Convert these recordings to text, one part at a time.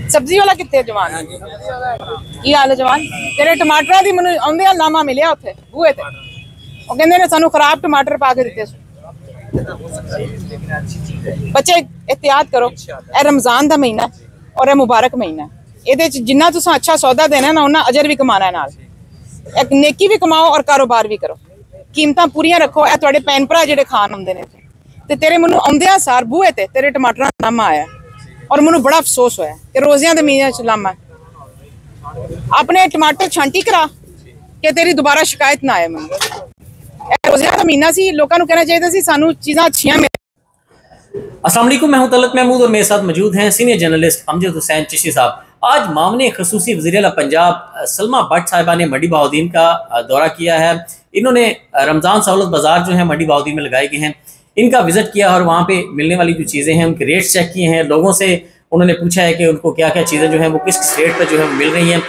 सब्जी वाला कितने जवान की हाल है जवान तेरे टमाटर की मैं आंदे लामा मिले उत्थे बूहे ते वो कहंदे ने सानू खराब टमाटर पा के दिते। बच्चे एहतियात करो, ए रमजान दा महीना और ए मुबारक महीना, ये जिन्ना तुसां अच्छा सौदा देना ना उन्ना अजर भी कमाना नाल, एक नेकी भी कमाओ और कारोबार भी करो, कीमतां पूरियां रखो। ए तुहाडे भैन भरा जिहड़े खान आउंदे ने ते तेरे मैनू आउंदियां सार बूहे ते तेरे टमाटरां दा नामा आया और मैनू बड़ा अफसोस होया कि रोज़ियां दे महीने च लामा अपने टमाटर छांटी करा कि तेरी दोबारा शिकायत ना आए। मैनू रोज़ियां दा महीना सी, लोकां नू कहना चाहिए सी सानू चीज़ां अच्छियां मिल। अस्सलाम वालेकुम, मैं हूं तलत महमूद और मेरे साथ मौजूद हैं सीनियर जर्नलिस्ट अमजद हुसैन चिश्ती साहब। आज मामले खसूसी वज़ीर आला पंजाब सलमा भट्ट साहिबा ने मंडी बहाउद्दीन का दौरा किया है। इन्होंने रमज़ान सहूलत बाज़ार जो है मंडी बहाउद्दीन में लगाए गए हैं, इनका विज़िट किया और वहाँ पे मिलने वाली जो चीज़ें हैं उनके रेट्स चेक किए हैं। लोगों से उन्होंने पूछा है कि उनको क्या क्या चीज़ें जो हैं वो किस किस रेट पर जो है मिल रही हैं।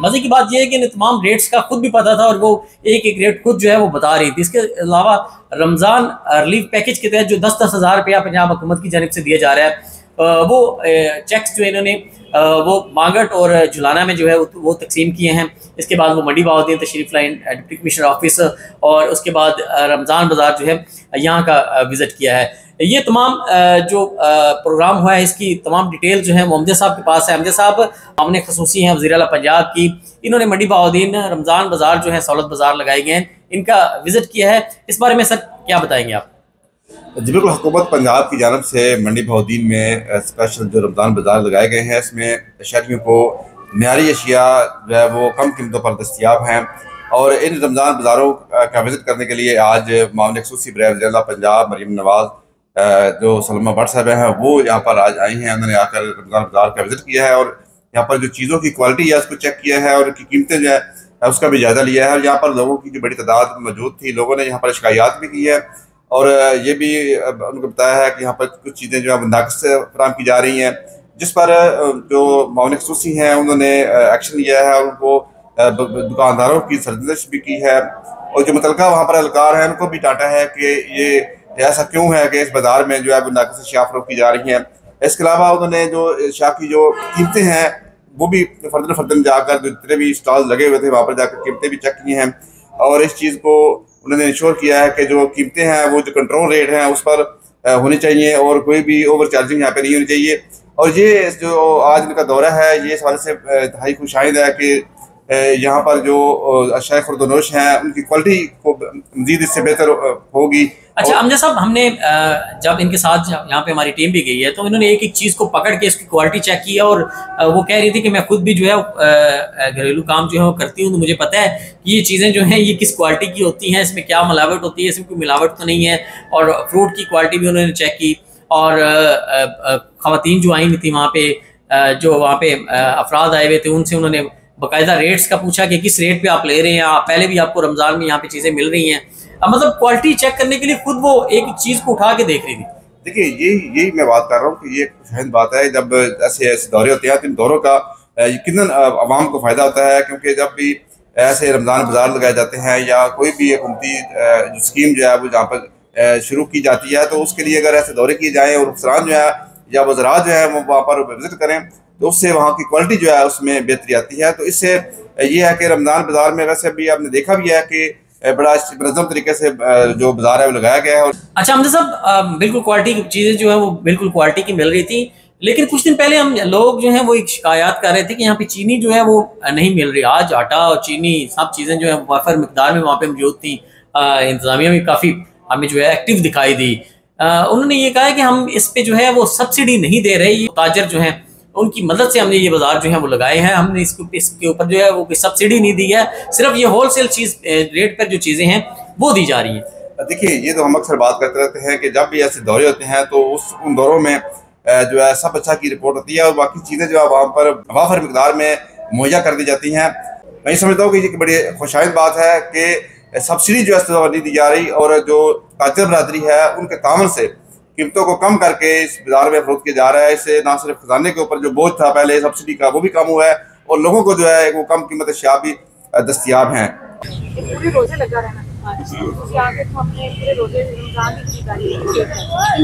मज़े की बात यह है कि इन्हें तमाम रेट्स का खुद भी पता था और वो एक एक रेट खुद जो है वो बता रही थी। इसके अलावा रमज़ान रिलीफ पैकेज के तहत जो 10-10 हज़ार रुपया पंजाब हुकूमत की जानिब से दिया जा रहा है, वो चेक्स जो इन्होंने वो मांगट और जुलाना में जो है वो तकसीम किए हैं। इसके बाद वो मंडी बहाउद्दीन तशरीफ लाइन डिप्टी कमिश्नर ऑफिस और उसके बाद रमज़ान बाज़ार जो है यहाँ का विज़िट किया है। ये तमाम जो प्रोग्राम हुआ है इसकी तमाम डिटेल जो है वो अमजद साहब के पास है। अमजद साहब हमने खसूसी हैं वज़ीर आला पंजाब की, इन्होंने मंडी बहाउद्दीन रमज़ान बाज़ार जो है सहूलत बाज़ार लगाए गए हैं, इनका विज़िट किया है। इस बारे में सर क्या बताएंगे आप? जी बिल्कुल, हुकूमत पंजाब की जानब से मंडी बहाउद्दीन में स्पेशल जो रमज़ान बाज़ार लगाए गए हैं, इसमें शहरियों को मियारी अशिया जो है वो कम कीमतों पर दस्तियाब हैं। और इन रमज़ान बाज़ारों का विज़िट करने के लिए आज मामले खसूसी बराए वज़ीर आला पंजाब मरीम नवाज़ जो सलमा भट्ट साहब हैं वो यहाँ पर आज आई हैं। उन्होंने आकर रमज़ान बाज़ार का विज़िट किया है और यहाँ पर जो चीज़ों की क्वालिटी है उसको चेक किया है और उनकी कीमतें जो है उसका भी जायज़ा लिया है। और यहाँ पर लोगों की जो बड़ी तादाद मौजूद थी, लोगों ने यहाँ पर शिकायत भी की है और ये भी उनको बताया है कि यहाँ पर कुछ चीज़ें जो है नाक़िस फराहम की जा रही हैं, जिस पर जो मामले खसूसी हैं उन्होंने एक्शन लिया है और उनको दुकानदारों की सरजश भी की है और जो मुतलका वहाँ पर एहलकार है उनको भी डांटा है कि ये ऐसा क्यों है कि इस बाज़ार में जो है वो नाक़िस अशिया फ़रोख्त की जा रही हैं। इसके अलावा उन्होंने जो अशिया की जो कीमतें हैं वो भी फर्दन जाकर जो जितने भी स्टॉल लगे हुए थे वहाँ पर जाकर कीमतें भी चेक की हैं और इस चीज़ को उन्होंने इंश्योर किया है कि जो कीमतें हैं वो जो कंट्रोल रेट हैं उस पर होनी चाहिए और कोई भी ओवर चार्जिंग यहाँ पे नहीं होनी चाहिए। और ये जो आज इनका दौरा है ये इस हवाले से इंतहाई खुशाइंद है कि यहाँ पर जो अशिया खुर्दनोश हैं उनकी क्वालिटी को मज़ीद इससे बेहतर होगी। अच्छा अमजद साहब, हमने जब इनके साथ यहाँ पे हमारी टीम भी गई है तो इन्होंने एक एक चीज़ को पकड़ के इसकी क्वालिटी चेक की है और वो कह रही थी कि मैं खुद भी जो है घरेलू काम जो है वो करती हूँ, तो मुझे पता है कि ये चीज़ें जो हैं ये किस क्वालिटी की होती हैं, इसमें क्या मिलावट होती है, इसमें कोई मिलावट तो नहीं है। और फ्रूट की क्वालिटी भी उन्होंने चेक की और ख़वातीन जो आई थी वहाँ पे, जो वहाँ पे अफराद आए हुए थे, उनसे उन्होंने बाकायदा रेट्स का पूछा कि किस रेट पे आप ले रहे हैं, पहले भी आपको रमज़ान में यहाँ पे चीज़ें मिल रही हैं। मतलब क्वालिटी चेक करने के लिए खुद वो एक चीज़ को उठा के देख रही थी। देखिए यही मैं बात कर रहा हूँ कि ये अहम बात है जब ऐसे दौरे होते हैं तो इन दौरों का यकीनन आवाम को फ़ायदा होता है, क्योंकि जब भी ऐसे रमज़ान बाज़ार लगाए जाते हैं या कोई भी हुकूमती स्कीम जो है वो जहाँ पर शुरू की जाती है तो उसके लिए अगर ऐसे दौरे किए जाएँ और अफसरान जो है या वज़रा जो है वो वहाँ पर विज़िट करें तो उससे वहाँ की क्वालिटी जो है उसमें बेहतरी आती है। तो इससे ये है कि रमज़ान बाज़ार में वैसे अभी आपने देखा भी है कि बड़ा मनज़म तरीके से जो बाज़ार है वो लगाया गया है। और अच्छा अमजद साहब, बिल्कुल क्वालिटी की चीज़ें जो है वो बिल्कुल क्वालिटी की मिल रही थी, लेकिन कुछ दिन पहले हम लोग जो हैं वो एक शिकायत कर रहे थे कि यहाँ पे चीनी जो है वो नहीं मिल रही। आज आटा और चीनी सब चीज़ें जो है वाफर मिकदार में वहाँ पे मौजूद थी। इंतज़ामिया भी काफ़ी हमें जो है एक्टिव दिखाई दी। उन्होंने ये कहा है कि हम इस पे जो है वो सब्सिडी नहीं दे रहे, ये ताजर जो हैं उनकी मदद से हमने ये बाजार जो है वो लगाए हैं, हमने इसके ऊपर जो है वो कोई सब्सिडी नहीं दी है, सिर्फ ये होलसेल चीज़ रेट पर जो चीज़ें हैं वो दी जा रही हैं। देखिए ये तो हम अक्सर बात करते रहते हैं कि जब भी ऐसे दौरे होते हैं तो उन दौरों में जो है सब अच्छा की रिपोर्ट होती है और बाकी चीज़ें जो है वहाँ पर वाफर मिकदार में मुहैया कर दी जाती हैं। मैं ये समझता हूँ कि ये बड़ी खुशाइंद बात है कि सब्सिडी जो है नहीं दी जा रही और जो ताजर बरादरी है उनके तामन से कीमतों को कम करके इस बाजार में फरोख्त किया जा रहा है। इससे ना सिर्फ खजाने के ऊपर जो बोझ था पहले सब्सिडी का वो भी कम हुआ है और लोगों को जो है वो कम कीमत अशिया भी दस्तियाब हैं। पूरे रोजे लगा रहना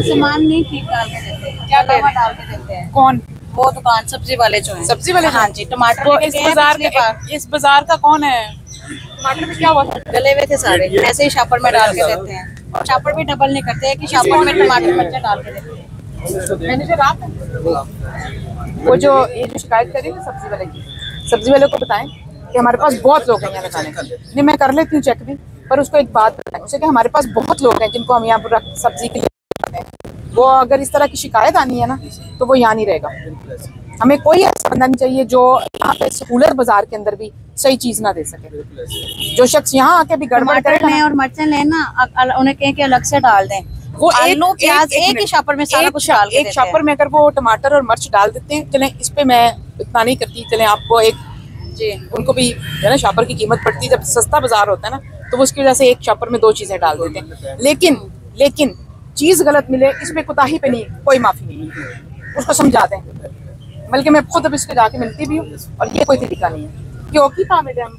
सामान नहीं ठीक डाल के देते हैं, क्या डाल के देते हैं। कौन वो दुकान सब्जी वाले जो हैं। सब्जी वाले? हाँ जी, टमाटर तो लेके इस गए हैं बाजार पिछली बार। इस बाजार का कौन है? टमाटर में क्या हुआ था? गले हुए थे सारे, ऐसे ही शापर में डाल के देते हैं। और शापर भी डबल नहीं करते हैं कि शापर में टमाटर मिर्चा डाल के देते हैं। मैनेजर आप हैं? वो जो ये जो शिकायत करी ना सब्जी वाले की, सब्जी वाले को बताएं कि हमारे पास बहुत लोग हैं यहाँ लगाने के लिए। नहीं, मैं कर लेती हूँ चेक भी, पर उसको एक बात बताएं उसे कि हमारे पास बहुत लोग हैं जिनको हम यहाँ पर सब्जी के लिए रखते हैं। वो अगर इस तरह की शिकायत आनी है ना तो वो यहाँ नहीं रहेगा। हमें कोई ऐसा बंदा नहीं चाहिए जो यहाँ पे सहूलत बाजार के अंदर भी सही चीज ना दे सके। जो शख्स यहाँ आके भी गड़बड़ टमाटर करेगा लें और मिर्चा लें ना, उन्हें कहें कि अलग से डाल दें। वो आलू प्याज एक ही शापर में सारा कुछ डाल के एक शापर में अगर वो टमाटर और मिर्च डाल देते हैं। चलें इस पे मैं इतना नहीं करती, चलें आपको एक जी उनको भी है ना शापर की कीमत पड़ती है। जब सस्ता बाजार होता है ना तो वो उसकी वजह से एक शापर में 2 चीजें डाल देते हैं। लेकिन चीज गलत मिले इसमें कोताही पे नहीं, कोई माफी नहीं, उसको समझा दें। बल्कि मैं खुद अब इसको जाके मिलती भी हूँ और ये कोई तरीका नहीं है। क्यों की काम है हम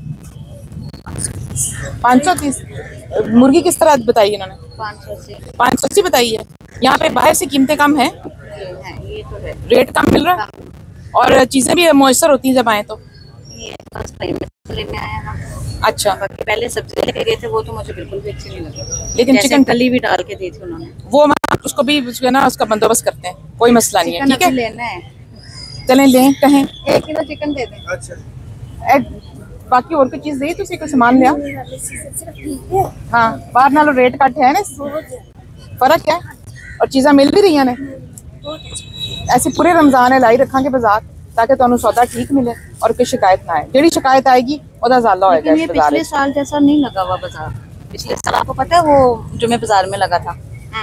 530 मुर्गी किस तरह बताई इन्होंने? 580 बताई है। यहाँ पे बाहर से कीमतें कम है, ये तो है, रेट कम मिल रहा है और चीजें भी मुयसर होती हैं जब आए तो। ये फर्स्ट टाइम लेने आए हैं हम। अच्छा, बाकी पहले सब्जी लेके गए थे, वो तो मुझे बिल्कुल भी अच्छी नहीं लगी। लेकिन जैसे चिकन कली भी डाल के दी थी उन्होंने। वो उसको भी जो है ना उसका बंदोबस्त करते हैं, कोई मसला नहीं है। ठीक है, लेना है, चलें लें कहें 1 किलो चिकन दे दें। अच्छा, बाकी और कोई चीज दे तुसी कोई सामान लिया? हाँ, बाहर नालों रेट घट है ना, फर्क है और चीज़ां मिल भी रही ने। ऐसे पूरे रमजान लाई रखांगे बाजार ताकि तुहानू सौदा ठीक मिले और कोई शिकायत ना आए। जेड़ी शिकायत आएगी ओदा ज़ाला होएगा। ये पिछले साल जैसा नहीं लगा हुआ बाजार। पिछले साल आपको पता है वो जुमे बाजार में लगा था,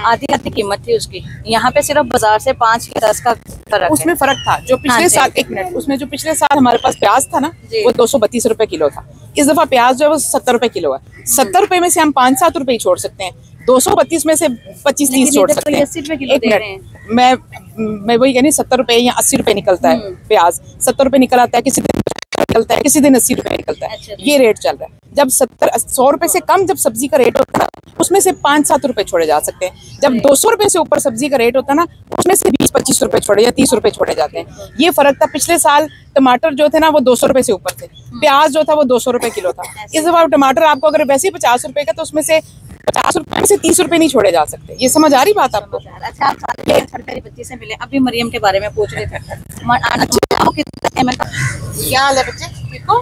आधी कीमत थी उसकी। यहाँ पे सिर्फ बाजार से 5 या 10 का फर्क उसमें फर्क था। जो पिछले साल, एक मिनट, उसमें जो पिछले साल हमारे पास प्याज था ना वो 232 रुपए किलो था। इस दफा प्याज जो है वो 70 रुपए किलो है। 70 रुपए में से हम 5-7 रुपए ही छोड़ सकते हैं, 232 में से 25-30 छोड़ सकते हैं। 80 रुपए किलो एक दे रहे हैं। मिनट, मैं वही कहनी 70 रुपए या 80 रुपए निकलता है प्याज। 70 रुपए निकल आता है, किसी दिन निकलता है, किसी दिन 80 रुपए निकलता है। अच्छा, ये रेट चल रहा है। जब 100 रुपए से कम जब सब्जी का रेट होता है उसमें से 5-7 रुपए छोड़े जा सकते हैं। जब 200 रुपए से ऊपर सब्जी का रेट होता है ना उसमें से 20-25 रुपए छोड़े या 30 रुपए छोड़े जाते हैं। ये फर्क था। पिछले साल टमाटर जो थे ना वो 200 रुपए से ऊपर थे, प्याज जो था वो 200 रुपए किलो था। इस दफा टमाटर आपको अगर वैसे ही 50 रुपए का तो उसमें से 50 रुपए में से 30 रुपए नहीं छोड़े जा सकते। ये समझ आ रही बात आपको? अच्छा, आप मेरी बच्ची से मिले, अभी मरियम के बारे में पूछ रहे थे। क्या हाल है बच्चे, ठीक हो?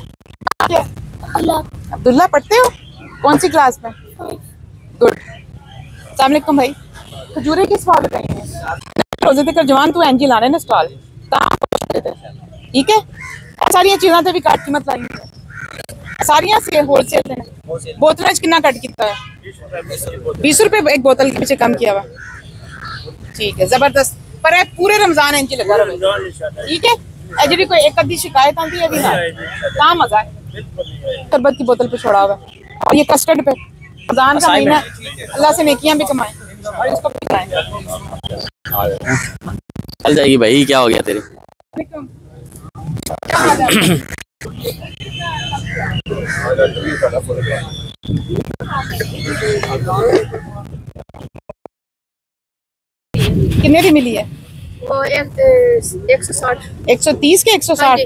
अब्दुल्ला पढ़ते हो? कौन सी क्लास में? गुड। अस्सलाम वालेकुम भाई, खजूरें किस भाव में कहीं हैं? रोजे तक जवान तू एनजी लाने ना स्टॉल, ठीक है? सारिया चीज़ां ते भी घट कीमत लाई है, सारिया से होलसेल ने। बोतलों कितना कट किया है? 20 रुपए एक बोतल के पीछे कम किया हुआ। ठीक है, जबरदस्त। पर है पूरे रमजान इंच लगा रहे, ठीक है? जी कोई एक आधी शिकायत आती है भी ना, कहाँ मजा है? शरबत की बोतल पे छोड़ा हुआ और ये कस्टर्ड पे। रमजान का महीना, अल्लाह से नेकियां भी कमाएं और इसको भी खाएं। चल जाएगी भाई, क्या हो गया तेरे? क्या हाल है? कितने की मिली है? वो 160 130 के 160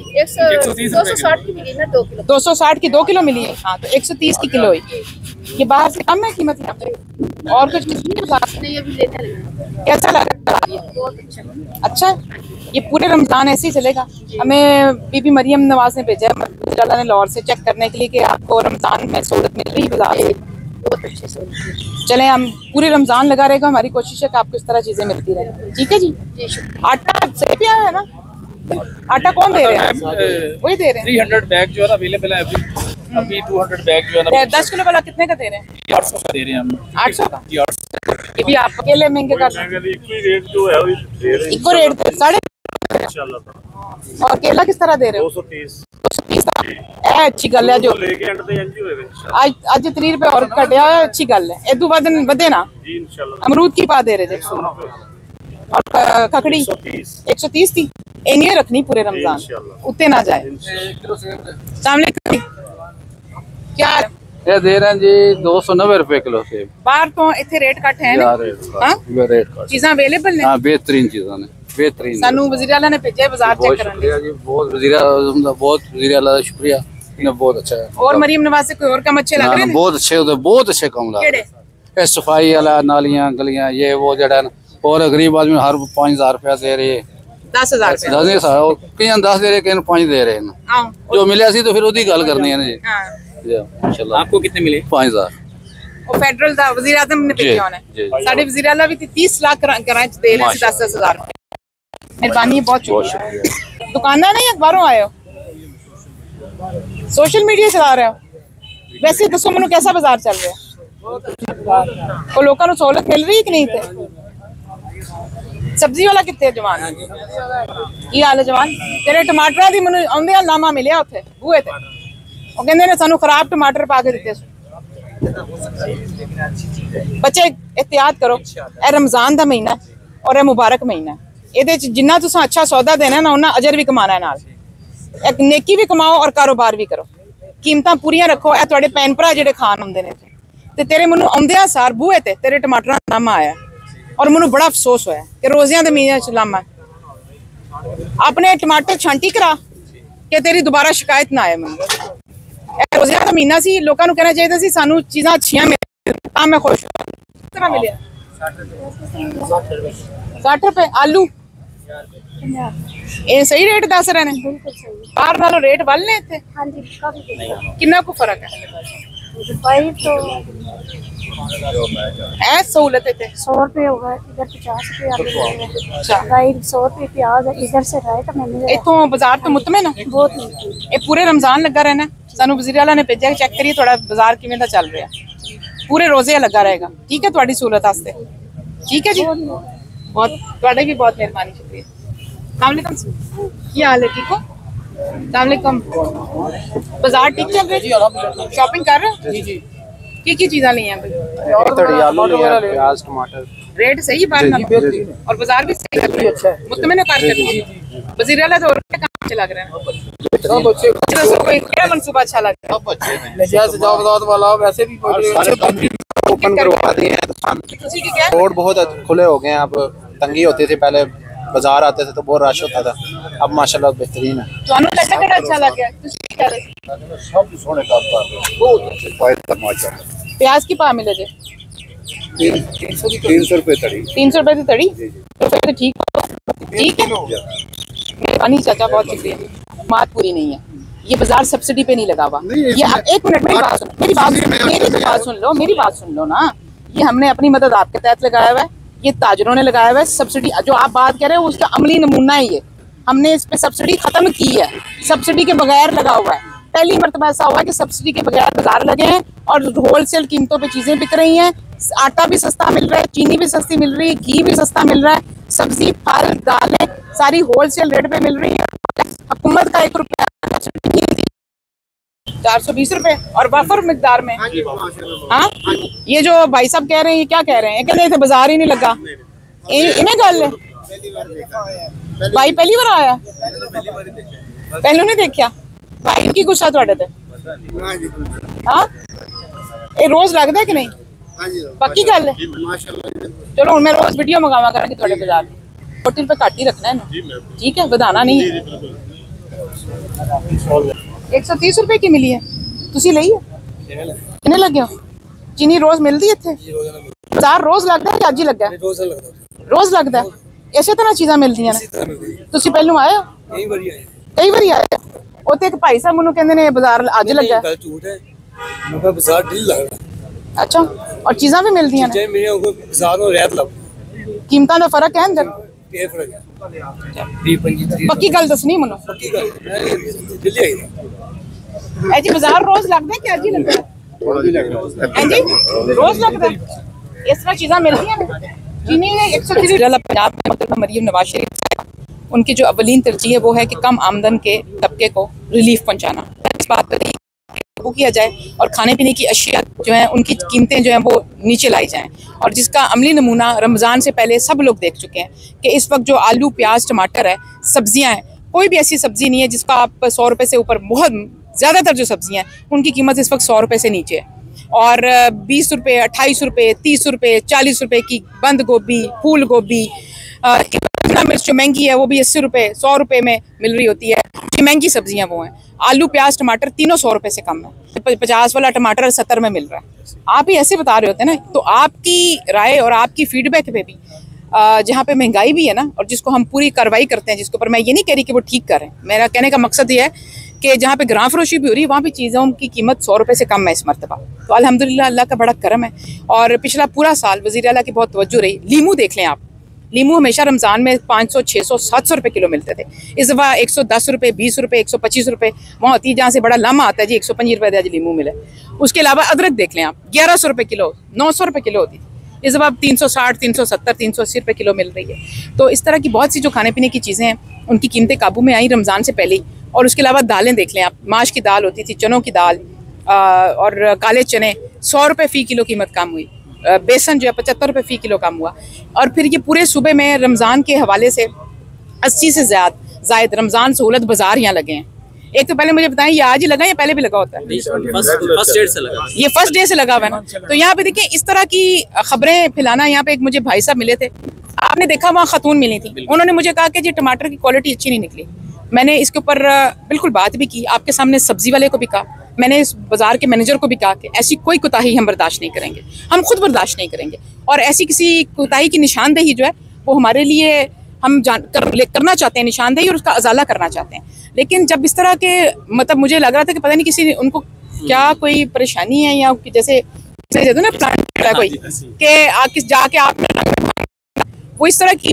260 की मिली ना 2 किलो। 260 की 2 किलो मिली है। हाँ तो 130 की किलो है। ये बाहर से कम है कीमत यहाँ पे और कुछ नहीं अभी लेने लगा। कैसा लग रहा है? बहुत अच्छा। अच्छा, ये पूरे रमजान ऐसे ही चलेगा। हमें बीबी मरियम नवाज ने भेजा है अल्लाह ने लाहौर से चेक करने के लिए कि आपको रमजान में सहूलत मिल रही है बाजार से। बहुत अच्छे से। चले हम पूरे रमजान लगा रहेगा, हमारी कोशिश है कि आपको इस तरह चीजें मिलती रहे। ठीक है जी। आटा सही पे आया है ना? आटा कौन दे रहे हैं? वही दे रहे हैं। 300 बैग जो है ना अवेलेबल है अभी 200 बैग जो है ना 10 किलो वाला कितने का दे रहे हैं? 800 का दे रहे हैं हम। 800 का। जी 800। ये भी आप अकेले महंगे कर रहे हैं। इको रेट साढ़े और केला किस तरह दे रहे हो? 230 अच्छी गल है जो आज 30 रुपए और घटिया अच्छी गल है। इदू वधे ना अमरूद की पा दे रहे थे और खखड़ी 130 थी। इन्हें रखनी पूरे रमजान उतने ना जाए। सामने क्या ये दे रहे हैं जी 290 रुपए किलो सेब। बाहर तो इतने रेट घट है ना? रेट चीज़ां अवेलेबल ने? हाँ बेहतरीन चीज़ां ने। बेहतरीन। सानू वज़ीर आला ने भेजा बाजार बहुत चेक करने। शुक्रिया जी, बहुत वज़ीर आला का शुक्रिया, इन्हें बहुत अच्छा है। और मरीम नवाज से कोई और काम अच्छे लग रहे हैं? बहुत अच्छे होते, बहुत अच्छे काम ला केड़े? ये सफाई वाला, नालियां गलियां, ये वो जड़ा है ना। और गरीब आदमी हर 5000 रुपया दे रहे है, 10,000 रुपया। 10 दे रहे, कहीं 5 दे रहे हैं। आओ। जो मिले सी तो फिर उदी गल करनी है ना जी। हाँ। जी माशाल्लाह। आपको कितने मिले? 5000। ਉਹ ਫੈਡਰਲ ਦਾ ਵਜ਼ੀਰ ਆਜ਼ਮ ਨੇ ਭੇਜਿਆ ਹੋਣਾ ਸਾਡੇ ਵਜ਼ੀਰ ਆਲਾ ਵੀ 30 ਲੱਖ ਘਰਾਂ ਚ ਦੇ ਰਹੇ ਸੀ 10,000 ਮਿਹਰਬਾਨੀ ਬਹੁਤ ਸ਼ੁਕਰੀਆ ਦੁਕਾਨਾਂ ਨਹੀਂ ਅਖਬਾਰੋਂ ਆਏ ਹੋ सोशल मीडिया चला रहे हो वैसे दसो मैनू कैसा बाजार चल रहा है लोगों को सहूलत मिल रही है कि नहीं थे सब्जी वाला कितने जवान की हाल है जवान तेरे टमाटर की मैनू आंदे लामा मिले उत्थे बूहे ते वो कहंदे ने सानू खराब टमाटर पा के दिते बच्चे एहतियात करो ए रमजान दा महीना और ए मुबारक महीना ਇਹਦੇ ਚ ਜਿੰਨਾ ਤੁਸੀਂ ਅੱਛਾ ਸੌਦਾ ਦੇਣਾ ਨਾ ਉਹਨਾਂ ਅਜਰ ਵੀ ਕਮਾਣਾ ਨਾਲ ਇੱਕ ਨੇਕੀ ਵੀ ਕਮਾਓ ਔਰ ਕਾਰੋਬਾਰ ਵੀ ਕਰੋ ਕੀਮਤਾਂ ਪੂਰੀਆਂ ਰੱਖੋ ਇਹ ਤੁਹਾਡੇ ਭੈਣ ਭਰਾ ਜਿਹੜੇ ਖਾਣ ਹੁੰਦੇ ਨੇ ਤੇ ਤੇਰੇ ਮੈਨੂੰ ਆਉਂਦਿਆਂ ਸਾਰ ਬੂਹੇ ਤੇ ਤੇਰੇ ਟਮਾਟਰਾਂ ਦਾ ਨਾਮ ਆਇਆ ਔਰ ਮੈਨੂੰ ਬੜਾ ਅਫਸੋਸ ਹੋਇਆ ਕਿ ਰੋਜ਼ਿਆਂ ਦੇ ਮਹੀਨੇ ਚ ਲਾਮਾ ਆਪਣੇ ਟਮਾਟਰ ਛਾਂਟੀ ਕਰਾ ਕਿ ਤੇਰੀ ਦੁਬਾਰਾ ਸ਼ਿਕਾਇਤ ਨਾ ਆਏ ਮੈਨੂੰ ਇਹ ਰੋਜ਼ਿਆਂ ਦਾ ਮਹੀਨਾ ਸੀ ਲੋਕਾਂ ਨੂੰ ਕਹਿਣਾ ਚਾਹੀਦਾ ਸੀ ਸਾਨੂੰ ਚੀਜ਼ਾਂ ਅੱਛੀਆਂ ਮਿਲ ਤਾਂ ਮੈਂ ਖੁਸ਼ ਕਿੰਨਾ ਮਿਲਿਆ 60 रुपए आलू ਇਹ ਸਹੀ ਰੇਟ ਦੱਸ ਰਹੇ ਨੇ बिल्कुल सही ਬਾਹਰ ਨਾਲੋਂ ਰੇਟ ਵੱਲ ਨੇ ਇੱਥੇ हाँ जी काफी ਕਿੰਨਾ ਕੁ ਫਰਕ ਹੈ भाई तो ਹੈ ਸਹੂਲਤ ਇੱਥੇ 100 रुपये होगा इधर 50 रुपये आलू अच्छा भाई 100 रुपये प्याज है इधर से राइट मैंने ਇੱਥੋਂ ਬਾਜ਼ਾਰ ਤੋਂ ਮੁਤਮਿਨ ਹੋ बहुत नीचे ਇਹ ਪੂਰੇ ਰਮਜ਼ਾਨ ਲੱਗਾ ਰਹਿਣਾ ਸਾਨੂੰ ਵਜ਼ੀਰ ਆਲਾ ਨੇ ਭੇਜਿਆ ਚੈੱਕ ਕਰੀਏ ਤੁਹਾਡਾ ਬਾਜ਼ਾਰ ਕਿਵੇਂ ਦਾ ਚੱਲ ਰਿਹਾ ਪੂਰੇ ਰੋਜ਼ੇ ਲੱਗਾ ਰਹੇਗਾ ਠੀਕ ਹੈ ਤੁਹਾਡੀ ਸਹੂਲਤ ਵਾਸਤੇ ਠੀਕ ਹੈ ਜੀ बहुत ਤੁਹਾਡੇ ਵੀ ਬਹੁਤ ਮਿਹਰਬਾਨੀ ਸ਼ੁਕਰੀਆ अस्सलाम क्या हाल है ठीक हो अस्सलाम बाजार ठीक चल रहा है शॉपिंग कर रहे हो जी जी की चीज़ें ली हैं प्याज टमाटर रेट सही बात ना और बाजार भी सही लग रहा है मुतमिन कार कर रही है वज़ीर आला तो काम अच्छा लग रहा है कोई क्या मंसूबा अच्छा लग रहा है वाला वैसे भी ओपन करवा दिए हैं रोड बहुत खुले हो गए हैं अब तंगी होती थी पहले बाजार आते थे तो बहुत रश होता था अब माशाल्लाह बेहतरीन है ਤੁਹਾਨੂੰ ਲੱਗਾ ਕਿਹੜਾ ਅੱਛਾ ਲੱਗਿਆ ਤੁਸੀਂ ਕੀ ਕਰ ਰਹੇ सब सोने का बहुत अच्छे माशाल्लाह प्याज की पा मिले जे 300 रुपए तड़ी 300 रुपए की तड़ी तो फिर तो ठीक है मेहरबानी चाचा बहुत शुक्रिया बात पूरी नहीं है ये बाजार सब्सिडी पे नहीं लगा हुआ ये आप एक मिनट मेरी बात सुन लो ना ये हमने अपनी मदद आपके तहत लगाया हुआ है ये ताजरों ने लगाया हुआ है सब्सिडी जो आप बात कर रहे हो उसका अमली नमूना है ये हमने इस पे सब्सिडी खत्म की है सब्सिडी के बगैर लगा हुआ है पहली मरतबा ऐसा हुआ है कि सब्सिडी के बगैर बाजार लगे हैं और होलसेल कीमतों पे चीजें बिक रही हैं आटा भी सस्ता मिल रहा है चीनी भी सस्ती मिल रही है घी भी सस्ता मिल रहा है सब्जी फल दालें सारी होलसेल रेट पे मिल रही है हुकूमत का 1 रुपया 420 रुपए और वाफर मिकदार में हाँ ये जो भाई साहब कह रहे हैं ये क्या कह रहे हैं कहते थे बाजार ही नहीं लगा इन्हें गल है भाई पहली बार आया पहलू नहीं देखा भाई की गुस्सा थोड़े ते हाँ ये रोज लगता है कि नहीं पक्की गल है चलो मैं रोज वीडियो मंगावा करा थोड़े बाजार होटल पे घट ही रखना है ना ठीक है बढ़ाना नहीं है 130 रुपए की मिली है तुसी ਲਈ ਹੈ ਕਿੰਨੇ ਲੱਗੇ ਹੋ ਚੀਨੀ ਰੋਜ਼ ਮਿਲਦੀ ਇੱਥੇ ਬਾਜ਼ਾਰ ਰੋਜ਼ ਲੱਗਦਾ ਹੈ ਕਿ ਅੱਜ ਹੀ ਲੱਗਾ ਰੋਜ਼ ਲੱਗਦਾ ਇਸੇ ਤਰ੍ਹਾਂ ਚੀਜ਼ਾਂ ਮਿਲਦੀਆਂ ਨੇ ਤੁਸੀਂ ਪਹਿਲਾਂ ਆਏ ਹੋ ਕਈ ਵਾਰੀ ਆਏ ਉਹ ਤੇ ਇੱਕ ਭਾਈ ਸਾਹਿਬ ਮੈਨੂੰ ਕਹਿੰਦੇ ਨੇ ਬਾਜ਼ਾਰ ਅੱਜ ਲੱਗਾ ਗੱਲ ਝੂਠ ਹੈ ਮੈਂ ਬਾਜ਼ਾਰ ਢਿੱਲ ਲੱਗਦਾ ਅੱਛਾ ਔਰ ਚੀਜ਼ਾਂ ਵੀ ਮਿਲਦੀਆਂ ਨੇ ਜੇ ਮੇਰੇ ਕੋਲ ਬਾਜ਼ਾਰ ਨੂੰ ਰਹਿਤ ਲੱਗ ਕੀਮਤਾਂ ਦਾ ਫਰਕ ਹੈ ਅੰਦਰ ਇਹ ਫਰਕ ਹੈ 20-25 ਪੱਕੀ ਗੱਲ ਦੱਸਣੀ ਮੈਨੂੰ ਪੱਕੀ ਗੱਲ ਦਿੱਲੀ ਆਈ ਹੈ ਜੀ ਬਾਜ਼ਾਰ ਰੋਜ਼ ਲੱਗਦਾ ਕਿ ਅੱਜ ਹੀ ਲੱਗਦਾ है जी रोज लगता है इस तरह चीज़ें मिलती हैं चीनी ने 130 पंजाब में मरीम नवाज शरीफ उनकी जो अवलीन तरजीह है वो है कि कम आमदन के तबके को रिलीफ पहुंचाना इस बात पर वो किया जाए और खाने पीने की अशिया जो है उनकी कीमतें जो हैं वो नीचे लाई जाएं और जिसका अमली नमूना रमज़ान से पहले सब लोग देख चुके हैं कि इस वक्त जो आलू प्याज टमाटर है सब्जियाँ हैं कोई भी ऐसी सब्जी नहीं है जिसका आप 100 रुपये से ऊपर बहुत ज़्यादातर जो सब्जियाँ हैं उनकी कीमत इस वक्त 100 रुपये से नीचे है और 20 रुपये 28 रुपये 30 रुपये 40 रुपये की बंद गोभी फूल गोभी शिमला मिर्च जो महंगी है वो भी 80 रुपये 100 रुपये में मिल रही होती है। जो महंगी सब्जियां वो हैं, आलू प्याज टमाटर तीनों 100 रुपये से कम है। 50 वाला टमाटर 70 में मिल रहा है। आप ही ऐसे बता रहे होते हैं ना, तो आपकी राय और आपकी फीडबैक पे भी जहाँ पे महंगाई भी है ना, और जिसको हम पूरी कार्रवाई करते हैं, जिसके ऊपर मैं ये नहीं कह रही कि वो ठीक करें, मेरा कहने का मकसद ये है कि जहाँ पे ग्राम फरोशी भी हो रही है वहाँ भी चीज़ों की कीमत 100 रुपये से कम है इस मरतबा। तो अल्हम्दुलिल्लाह अल्लाह का बड़ा करम है। और पिछला पूरा साल वज़ीर आला की बहुत तवज्जो रही। लीमू देख लें आप, लीमू हमेशा रमज़ान में 500 600 700 रुपये किलो मिलते थे। इस दफ़ा 110 रुपये 20 रुपये 125 रुपये वहाँ होती है जहाँ से बड़ा लम्हा आता है जी 125 रुपये आज लीमू मिले। उसके अलावा अदरक देख लें आप, 1100 रुपये किलो 900 रुपये किलो होती थी, इस दफ़ा 360 370 380 रुपये किलो मिल रही है। तो इस तरह की बहुत सी जो खाने पीने की चीज़ें हैं उनकी कीमतें काबू में आई रमज़ान से पहले ही। और उसके अलावा दालें देख लें आप, माश की दाल होती थी, चनों की दाल और काले चने 100 रुपये फ़ी किलो कीमत कम हुई। बेसन जो है 75 रुपये फ़ी किलो कम हुआ। और फिर ये पूरे सूबे में रमज़ान के हवाले से 80 से ज़ायद रमज़ान सहूलत बाज़ार यहाँ लगे हैं। एक तो पहले मुझे बताएं, ये आज ही लगा या पहले भी लगा होता है? फर्स्ट डे से लगा, ये फर्स्ट डे से लगा हुआ है ना। तो यहाँ पे देखिए इस तरह की खबरें फैलाना। यहाँ पे एक मुझे भाई साहब मिले थे, आपने देखा वहाँ खातून मिली थी, उन्होंने मुझे कहा कि जी टमाटर की क्वालिटी अच्छी नहीं निकली। मैंने इसके ऊपर बिल्कुल बात भी की, आपके सामने सब्जी वाले को भी कहा, मैंने इस बाजार के मैनेजर को भी कहा कि ऐसी कोई कोताही हम बर्दाश्त नहीं करेंगे, हम खुद बर्दाश्त नहीं करेंगे। और ऐसी किसी कोताही की निशानदेही जो है वो हमारे लिए हम करना चाहते हैं निशानदेही, और उसका अजाला करना चाहते हैं। लेकिन जब इस तरह के मतलब मुझे लग रहा था कि पता नहीं किसी उनको क्या कोई परेशानी है, या जैसे ना प्लांट कोई कि जाके आप वो इस तरह की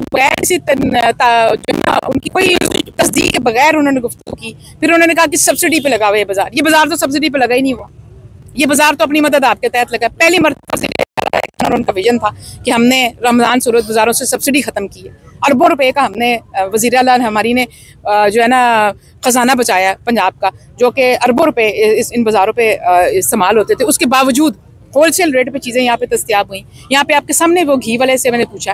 उनकी कोई तस्दीक के बगैर उन्होंने गुफ्तगू की। फिर उन्होंने कहा कि सब्सिडी पे लगा हुआ ये बाजार तो सब्सिडी पे लगा ही नहीं हुआ, ये बाजार तो अपनी मदद आपके तहत लगा। पहली मरतबा उनका विजन था कि हमने रमज़ान सूरत बाजारों से सब्सिडी ख़त्म की है। अरबों रुपए का हमने वज़ीर आला हमारी ने जो है ना ख़जाना बचाया पंजाब का, जो कि अरबों रुपए इन बाज़ारों पे इस्तेमाल होते थे। उसके बावजूद होलसेल रेट पे चीज़ें यहाँ पे दस्तयाब हुई। यहाँ पे आपके सामने वो घी वाले से मैंने पूछा,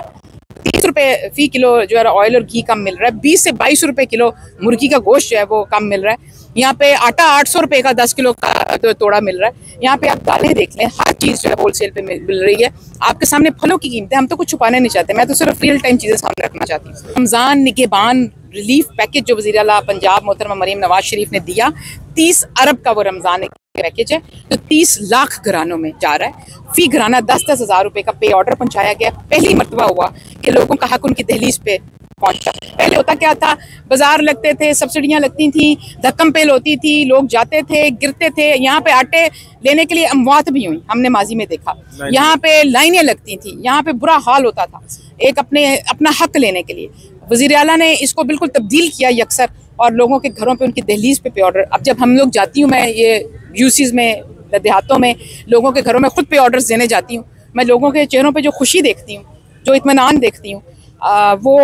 30 रुपये फ़ी किलो जो है ऑयल और घी कम मिल रहा है, 20 से 22 रुपये किलो मुर्गी का गोश्त जो है वो कम मिल रहा है। यहाँ पे आटा 800 रुपये का 10 किलो का तोड़ा मिल रहा है। यहाँ पे आप दालें देख लें, हर चीज़ जो है होलसेल पे मिल रही है। आपके सामने फलों की कीमतें, हम तो कुछ छुपाने नहीं चाहते, मैं तो सिर्फ रियल टाइम चीज़ें सामने रखना चाहती हूँ। रमज़ान निगहबान रिलीफ पैकेज जो वज़ीर आला पंजाब मोहतरमा मरीम नवाज शरीफ ने दिया, 30 अरब का वो रमज़ान पैकेज है, तो 30 लाख घरानों में जा रहा है। फी घराना 10-10 हज़ार रुपये का पे ऑर्डर पहुँचाया गया। पहली मरतबा हुआ कि लोगों का हक उनकी दहलीज पे पहुंचा। पहले होता क्या था, बाजार लगते थे, सब्सिडियां लगती थी, धक्कम पेल होती थी, लोग जाते थे, गिरते थे। यहाँ पे आटे लेने के लिए अमवात भी हुई, हमने माजी में देखा। यहाँ पे लाइनें लगती थी, यहाँ पे बुरा हाल होता था एक अपना हक लेने के लिए। वज़ीर आला ने इसको बिल्कुल तब्दील किया यकसर, और लोगों के घरों पे उनकी दहलीज पे ऑर्डर। अब जब हम लोग जाती हूँ, मैं ये यूसीज में देहातों में लोगों के घरों में खुद पे ऑर्डर्स देने जाती हूँ, मैं लोगों के चेहरों पे जो खुशी देखती हूँ, जो इत्मीनान देखती हूँ, वो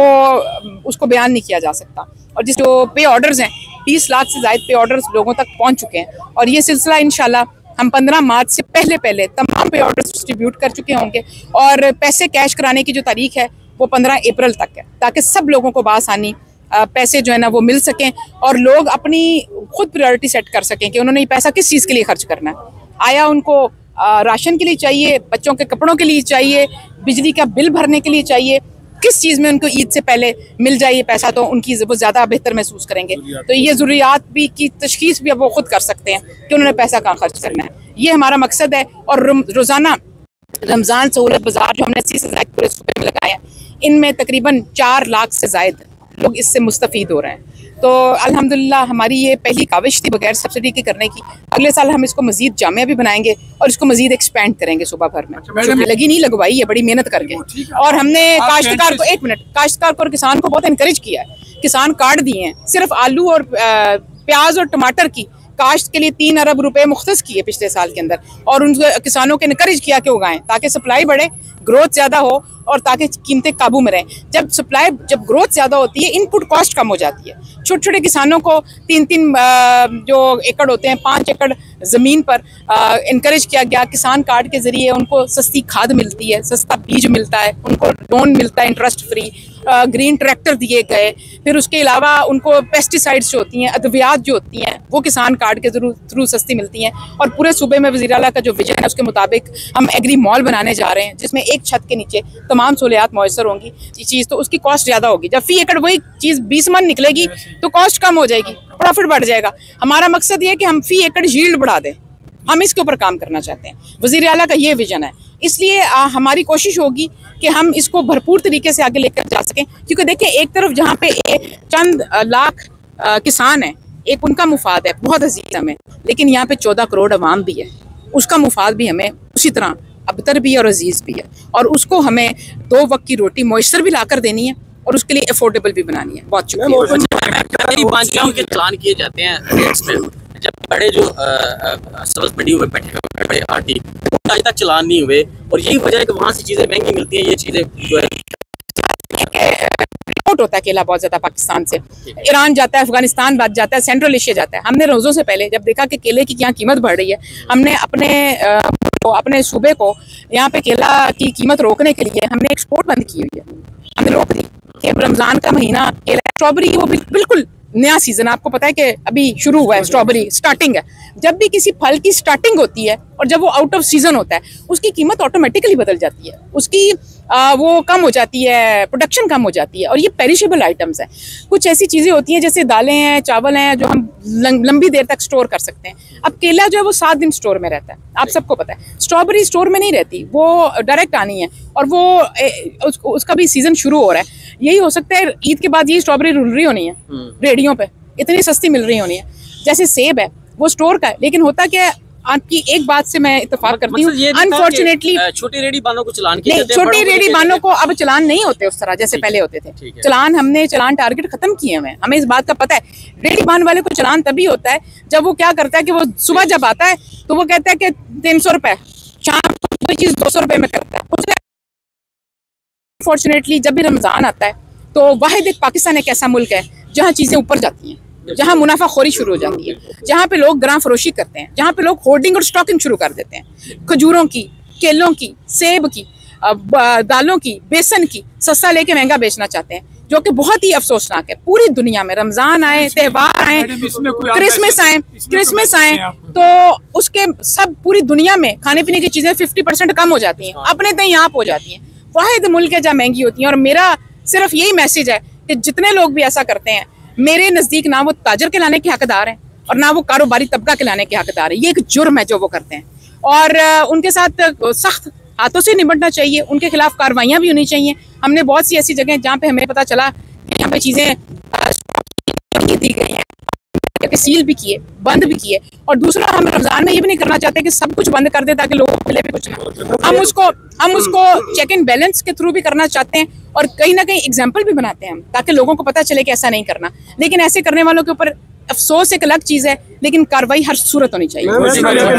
उसको बयान नहीं किया जा सकता। और जिस जो पे ऑर्डर्स हैं, 20 लाख से ज़ायद पे ऑर्डर्स लोगों तक पहुँच चुके हैं। और ये सिलसिला इंशाल्लाह हम 15 मार्च से पहले तमाम पे ऑर्डर्स डिस्ट्रीब्यूट कर चुके होंगे। और पैसे कैश कराने की जो तारीख है वो 15 अप्रैल तक है, ताकि सब लोगों को बासानी पैसे जो है ना वो मिल सकें, और लोग अपनी खुद प्रायोरिटी सेट कर सकें कि उन्होंने ये पैसा किस चीज़ के लिए खर्च करना है। आया उनको राशन के लिए चाहिए, बच्चों के कपड़ों के लिए चाहिए, बिजली का बिल भरने के लिए चाहिए, किस चीज़ में उनको ईद से पहले मिल जाए ये पैसा, तो उनकी वो ज़्यादा बेहतर महसूस करेंगे। तो ये ज़रूरियात भी की तशखीस भी अब वो खुद कर सकते हैं कि उन्होंने पैसा कहाँ खर्च करना है। ये हमारा मकसद है। और रोज़ाना रमज़ान सहूलत बाज़ार जो हमने 80 से ज़ायद पूरे सूबे में लगाए हैं, इनमें तकरीबन 4 लाख से ज़ायद लोग इससे मुस्तफ़ीद हो रहे हैं। तो अल्हम्दुलिल्लाह हमारी ये पहली काविश थी बगैर सब्सिडी के करने की। अगले साल हम इसको मज़ीद जामिया भी बनाएंगे और इसको मज़ीद एक्सपेंड करेंगे सूबा भर में। लगी नहीं लगवाई है, बड़ी मेहनत करके। और हमने काश्तकार को, एक मिनट, काश्तकार को और किसान को बहुत इनकरेज किया है। किसान कार्ड दिए हैं, सिर्फ आलू और प्याज और टमाटर की काश्त के लिए 3 अरब रुपए मुख्तस किए पिछले साल के अंदर, और उन किसानों के इनकरेज किया कि उगाएं, ताकि सप्लाई बढ़े, ग्रोथ ज़्यादा हो और ताकि कीमतें काबू में रहें। जब ग्रोथ ज़्यादा होती है, इनपुट कॉस्ट कम हो जाती है। छोटे छोटे किसानों को 3-3 जो एकड़ होते हैं, 5 एकड़ ज़मीन पर इनकरेज किया गया। किसान कार्ड के ज़रिए उनको सस्ती खाद मिलती है, सस्ता बीज मिलता है, उनको लोन मिलता है इंटरेस्ट फ्री, ग्रीन ट्रैक्टर दिए गए, फिर उसके अलावा उनको पेस्टिसाइड्स जो होती हैं, अद्वियात जो होती हैं, वो किसान कार्ड के थ्रू सस्ती मिलती हैं। और पूरे सूबे में वज़ीर आला का जो विजन है उसके मुताबिक हम एग्री मॉल बनाने जा रहे हैं, जिसमें एक छत के नीचे तमाम सहूलियात मैसर होंगी। ये चीज़ तो उसकी कॉस्ट ज़्यादा होगी। जब फी एकड़ वही चीज़ 20 मन निकलेगी तो कॉस्ट कम हो जाएगी, प्रॉफिट बढ़ जाएगा। हमारा मकसद ये है कि हम फी एकड़ यील्ड बढ़ा दें, हम इसके ऊपर काम करना चाहते हैं। वज़ीर आला का ये विजन है, इसलिए हमारी कोशिश होगी कि हम इसको भरपूर तरीके से आगे लेकर जा सकें। क्योंकि देखिए, एक तरफ जहाँ पे चंद लाख किसान हैं, एक उनका मुफाद है बहुत अजीज हमें, लेकिन यहाँ पे 14 करोड़ अवाम भी है, उसका मुफाद भी हमें उसी तरह अबतर भी है और अजीज भी है। और उसको हमें 2 वक्त की रोटी मैसर भी लाकर देनी है और उसके लिए अफोर्डेबल भी बनानी है। बहुत शुक्रिया। के चलान किए जाते हैं रेट्स में, जब बड़े जो सब्ज मंडी हुए बैठे बड़े आटी आज तक चलान नहीं हुए, और यही वजह है कि वहाँ से चीज़ें महंगी मिलती हैं। ये चीज़ें जो है इंपोर्ट होता है केला बहुत ज्यादा पाकिस्तान से, ईरान जाता है, अफगानिस्तान बाद जाता है, सेंट्रल एशिया जाता है। हमने रोज़ों से पहले जब देखा कि केले की यहाँ कीमत बढ़ रही है, हमने अपने सूबे को यहाँ पे केला की कीमत रोकने के लिए हमने एक्सपोर्ट बंद की हुई है, हमने रोक दी कि रमज़ान का महीना केला स्ट्रॉबेरी वो बिल्कुल नया सीजन, आपको पता है कि अभी शुरू हुआ है, स्ट्रॉबेरी स्टार्टिंग है। जब भी किसी फल की स्टार्टिंग होती है और जब वो आउट ऑफ सीजन होता है, उसकी कीमत ऑटोमेटिकली बदल जाती है, उसकी वो कम हो जाती है, प्रोडक्शन कम हो जाती है। और ये पेरिशेबल आइटम्स हैं, कुछ ऐसी चीज़ें होती हैं जैसे दालें हैं, चावल हैं, जो हम लंबी देर तक स्टोर कर सकते हैं। अब केला जो है वो 7 दिन स्टोर में रहता है, आप सबको पता है। स्ट्रॉबेरी स्टोर में नहीं रहती, वो डायरेक्ट आनी है, और वो उसका भी सीजन शुरू हो रहा है। यही हो सकता है ईद के बाद यही स्ट्रॉबेरी रुल रही होनी है रेडियो पे, इतनी सस्ती मिल रही होनी है। जैसे सेब है वो स्टोर का है, लेकिन होता क्या है, आपकी एक बात से मैं इत्तेफाक करती हूँ, अनफॉर्चुनेटली छोटी रेडी वालों को चलान किए जाते हैं, छोटी रेडी वालों को अब चलान नहीं होते उस तरह जैसे पहले होते थे। हमने चलान टारगेट खत्म किए हैं, हमें इस बात का पता है। रेडी बान वाले को चलान तभी होता है जब वो क्या करता है कि वो सुबह जब आता है तो वो कहता है कि 300 रुपए, शाम कोई चीज 200 रुपए में करता है। अनफॉर्चुनेटली जब भी रमजान आता है तो वाहिद एक पाकिस्तान एक ऐसा मुल्क है जहाँ चीजें ऊपर जाती हैं, जहाँ मुनाफाखोरी शुरू हो जाती है, जहाँ पे लोग ग्रां फरोशी करते हैं, जहाँ पे लोग होर्डिंग और स्टॉकिंग शुरू कर देते हैं, खजूरों की, केलों की, सेब की, दालों की, बेसन की सस्ता लेके महंगा बेचना चाहते हैं, जो कि बहुत ही अफसोसनाक है। पूरी दुनिया में रमजान आए, त्यौहार आए, क्रिसमस आए तो उसके सब पूरी दुनिया में खाने पीने की चीजें 50% कम हो जाती हैं, अपने तय आप हो जाती हैं। वाहिद मुल्क है जहाँ महंगी होती हैं। और मेरा सिर्फ यही मैसेज है कि जितने लोग भी ऐसा करते हैं, मेरे नज़दीक ना वो ताजर के लाने के हकदार हैं और ना वो कारोबारी तबका के लाने के हकदार है। ये एक जुर्म है जो वो करते हैं, और उनके साथ सख्त हाथों से निपटना चाहिए, उनके खिलाफ कार्रवाइयाँ भी होनी चाहिए। हमने बहुत सी ऐसी जगह जहाँ पे हमें पता चला कि यहाँ पे चीज़ें दी गई हैं, सील भी किए, बंद भी किए। और दूसरा, हम रमजान में ये भी नहीं करना चाहते कि सब कुछ बंद कर दे ताकि लोगों को मिले भी कुछ ना। हम उसको चेक एंड बैलेंस के थ्रू भी करना चाहते हैं, और कहीं ना कहीं एग्जाम्पल भी बनाते हैं हम, ताकि लोगों को पता चले कि ऐसा नहीं करना। लेकिन ऐसे करने वालों के ऊपर अफसोस एक अलग चीज़ है, लेकिन कार्रवाई हर सूरत होनी चाहिए।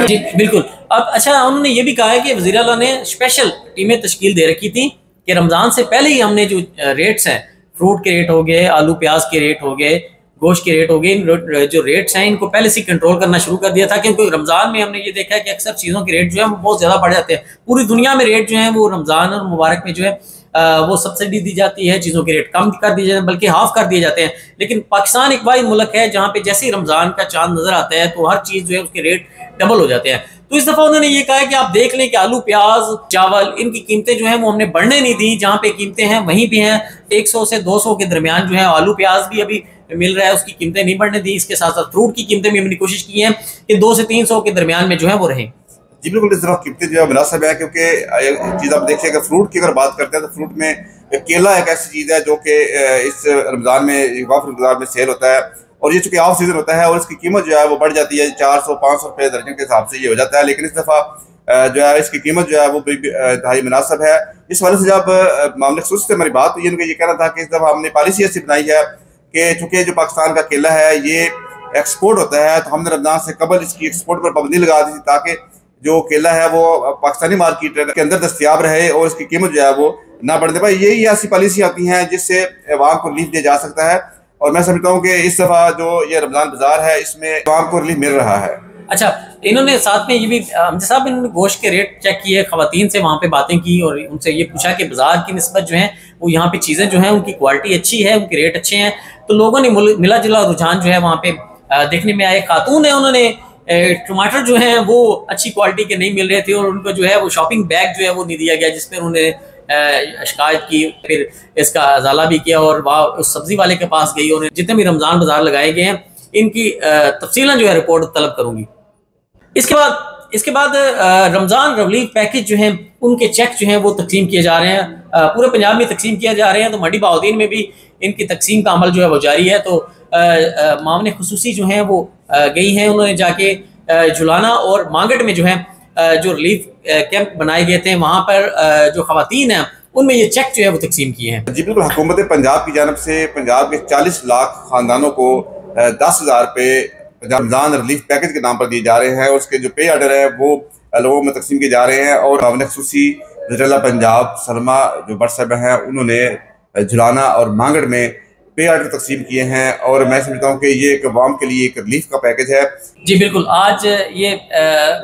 जी बिल्कुल। अब अच्छा, उन्होंने ये भी कहा है कि वज़ीर आला ने स्पेशल टीमें तश्कील दे रखी थी कि रमज़ान से पहले ही हमने जो रेट्स हैं, फ्रूट के रेट हो गए, आलू प्याज के रेट हो गए, गोश्त के रेट हो गए, इन जो रेट्स हैं इनको पहले से कंट्रोल करना शुरू कर दिया था। क्योंकि रमज़ान में हमने ये देखा है कि अक्सर चीज़ों के रेट जो है वो बहुत ज़्यादा बढ़ जाते हैं। पूरी दुनिया में रेट जो है वो रमज़ान और मुबारक में जो है वो सब्सिडी दी जाती है, चीज़ों के रेट कम कर दिए जाते हैं, बल्कि हाफ कर दिए जाते हैं। लेकिन पाकिस्तान एक वाहिद मुल्क है जहाँ पे जैसे ही रमज़ान का चांद नज़र आता है तो हर चीज़ जो है उसके रेट डबल हो जाते हैं। तो इस दफ़ा उन्होंने ये कहा है कि आप देख लें कि आलू प्याज चावल इनकी कीमतें जो हैं वो हमने बढ़ने नहीं दी, जहाँ पे कीमतें हैं वहीं भी हैं। 100 से 200 के दरमियान जो है आलू प्याज भी अभी मिल रहा है, उसकी कीमतें नहीं बढ़ने दी। इसके साथ साथ फ्रूट की कीमतें भी हमने कोशिश की है कि 2 से 300 के दरमियान में जो है वो रहें। जी बिल्कुल, इस तरह कीमतें जो है मुनासिब है, क्योंकि एक चीज़ आप देखिए, अगर फ्रूट की अगर बात करते हैं तो फ्रूट में केला एक ऐसी चीज़ है जो कि इस रमज़ान में वाफ़ रमज़ान में सेल होता है, और ये चूँकि ऑफ सीज़न होता है और इसकी कीमत जो है वो बढ़ जाती है 400-500 रुपये दर्जन के हिसाब से ये हो जाता है। लेकिन इस दफ़ा जो है इसकी कीमत जो है वो इंतहाई मुनासिब है। इस वजह से जब मामले खसूस से हमारी बात हुई, उनका ये कहना था कि इस दफ़ा हमने पॉलिसी ऐसी बनाई है कि चूँकि जो पाकिस्तान का केला है ये एक्सपोर्ट होता है, तो हमने रमज़ान से कबल इसकी एक्सपोर्ट पर पाबंदी लगा दी थी ताकि जो केला है वो पाकिस्तानी मार्केट के अंदर दस्तियाब रहे और इसकी कीमत जो है वो ना बढ़ने पाए। यही ऐसी पॉलिसी आती हैं जिससे अवाम को रिलीफ दिया जा सकता है, और मैं समझता हूँ कि इस दफ़ा जो ये रमज़ान बाजार है इसमें अवाम को रिलीफ मिल रहा है। अच्छा, इन्होंने साथ में ये भी हमजा साहब इन्होंने गोश्त के रेट चेक किए, खवातीन से वहाँ पे बातें की और उनसे ये पूछा कि बाजार की निस्बत जो है वो यहाँ पे चीज़ें जो हैं उनकी क्वालिटी अच्छी है, उनके रेट अच्छे हैं। तो लोगों ने मिला जुला रुझान जो है वहाँ पे देखने में आए। खातून है, उन्होंने टमाटर जो हैं वो अच्छी क्वालिटी के नहीं मिल रहे थे और उनको जो है वो शॉपिंग बैग जो है वो नहीं दिया गया, जिस पर उन्होंने शिकायत की, फिर इसका अजाला भी किया और वहाँ उस सब्जी वाले के पास गई और जितने भी रमज़ान बाजार लगाए गए हैं इनकी तफसीलन जो है रिपोर्ट तलब करूँगी। इसके बाद रमज़ान रिलीफ पैकेज जो हैं उनके चेक जो हैं वो तकसीम किए जा रहे हैं, पूरे पंजाब में तकसीम किए जा रहे हैं। तो मंडी बहाउद्दीन में भी इनकी तकसीम का अमल जो है वो जारी है। तो मामले खुसूसी जो हैं वो गई हैं, उन्होंने जाके जुलाना और मांगट में जो है जो रिलीफ कैंप बनाए गए थे वहाँ पर जो खवातीन हैं उनमें ये चेक जो है वो तकसीम किए हैं। जी बिल्कुल, हुकूमत पंजाब की जानब से पंजाब के 40 लाख ख़ानदानों को 10,000 रुपये रमज़ान रिलीफ पैकेज के नाम पर दिए जा रहे हैं और उसके जो पे आर्डर है वो लोगों में तकसीम किए जा रहे हैं। और मामले खुसूसी वज़ीर पंजाब सलमा जो बट साहब हैं उन्होंने झुलाना और मांगड़ में पे आर्डर तकसीम किए हैं और मैं समझता हूँ कि ये एक अवाम के लिए एक रिलीफ का पैकेज है। जी बिल्कुल, आज ये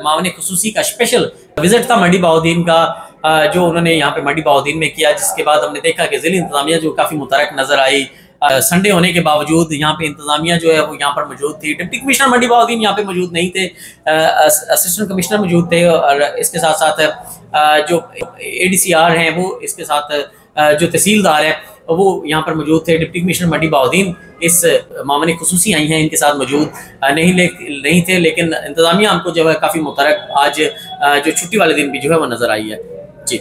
मामले खुसूसी का स्पेशल विजिट था मंडी बहाउद्दीन का जो उन्होंने यहाँ पे मंडी बहाउद्दीन में किया, जिसके बाद हमने देखा कि ज़िला इंतज़ामिया जो काफ़ी मुतरक नज़र आई। संडे होने के बावजूद यहाँ पे इंतज़ामिया जो है वो यहाँ पर मौजूद थी। डिप्टी कमिश्नर मंडी बहाउद्दीन यहाँ पे मौजूद नहीं थे, असिस्टेंट कमिश्नर मौजूद थे और इसके साथ साथ जो ADCR हैं वो, इसके साथ जो तहसीलदार है वो यहाँ पर मौजूद थे। डिप्टी कमिश्नर मंडी बहाउद्दीन इस मामले खुसूसी आई हैं इनके साथ मौजूद नहीं थे, लेकिन इंतज़ामिया हमको जो है काफ़ी मुतरक आज जो छुट्टी वाले दिन भी जो है वो नज़र आई है। जी।